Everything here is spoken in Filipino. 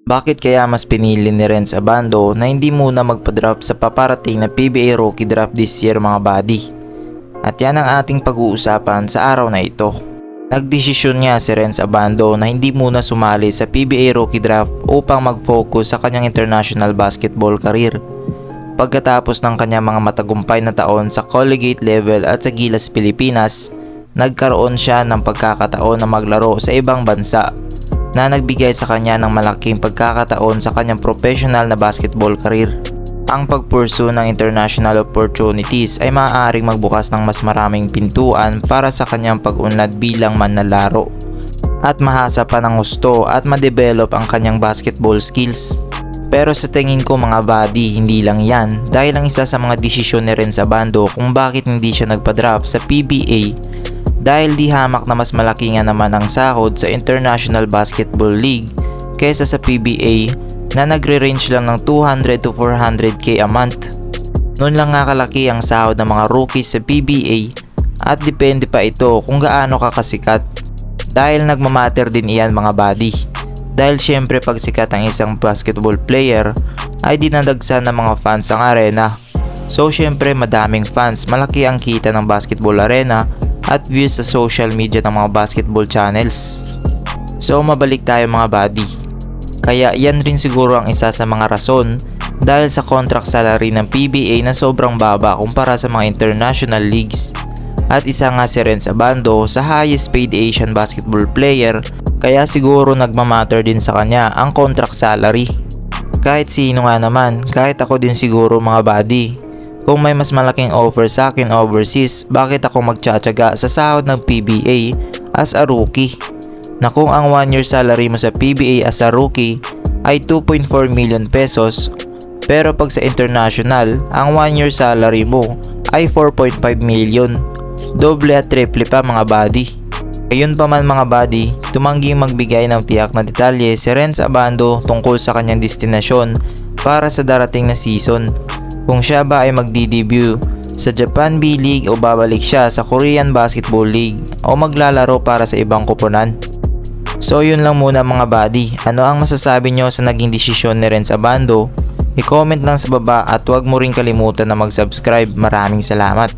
Bakit kaya mas pinili ni Renz Abando na hindi muna magpa-drop sa paparating na PBA Rookie Draft this year mga buddy? At yan ang ating pag-uusapan sa araw na ito. Nagdesisyon nga si Renz Abando na hindi muna sumali sa PBA Rookie Draft upang mag-focus sa kanyang international basketball career. Pagkatapos ng kanyang mga matagumpay na taon sa collegiate level at sa Gilas, Pilipinas, nagkaroon siya ng pagkakataon na maglaro sa ibang bansa na nagbigay sa kanya ng malaking pagkakataon sa kanyang professional na basketball career. Ang pagpursue ng international opportunities ay maaaring magbukas ng mas maraming pintuan para sa kanyang pag-unlad bilang manlalaro at mahasa pa ng gusto at ma-develop ang kanyang basketball skills. Pero sa tingin ko mga buddy, hindi lang yan dahil ang isa sa mga desisyon ni Renz Abando kung bakit hindi siya nagpa-draft sa PBA dahil di hamak na mas malaki nga naman ang sahod sa International Basketball League kaysa sa PBA na nagre-range lang ng 200 to 400k a month. Noon lang nga kalaki ang sahod ng mga rookies sa PBA at depende pa ito kung gaano ka kasikat. Dahil nagmamatter din iyan mga buddy. Dahil syempre pag sikat ang isang basketball player ay dinadagsan ng mga fans ang arena. So syempre madaming fans, malaki ang kita ng basketball arena at views sa social media ng mga basketball channels. So mabalik tayo mga buddy. Kaya yan rin siguro ang isa sa mga rason dahil sa contract salary ng PBA na sobrang baba kumpara sa mga international leagues. At isa nga si Renz Abando sa highest paid Asian basketball player kaya siguro nagmamatter din sa kanya ang contract salary. Kahit sino nga naman, kahit ako din siguro mga buddy. Kung may mas malaking offer sa akin overseas, bakit ako magtsatsaga sa sahod ng PBA as a rookie? Na kung ang 1 year salary mo sa PBA as a rookie ay 2.4 million pesos, pero pag sa international, ang 1 year salary mo ay 4.5 million. Doble at triple pa mga buddy. Ayun pa man mga buddy, tumangging magbigay ng tiyak na detalye si Renz Abando tungkol sa kanyang destinasyon para sa darating na season. Kung siya ba ay magdi-debut sa Japan B-League o babalik siya sa Korean Basketball League o maglalaro para sa ibang koponan. So yun lang muna mga buddy, ano ang masasabi nyo sa naging desisyon ni Renz Abando? I-comment lang sa baba at huwag mo rin kalimutan na mag-subscribe. Maraming salamat.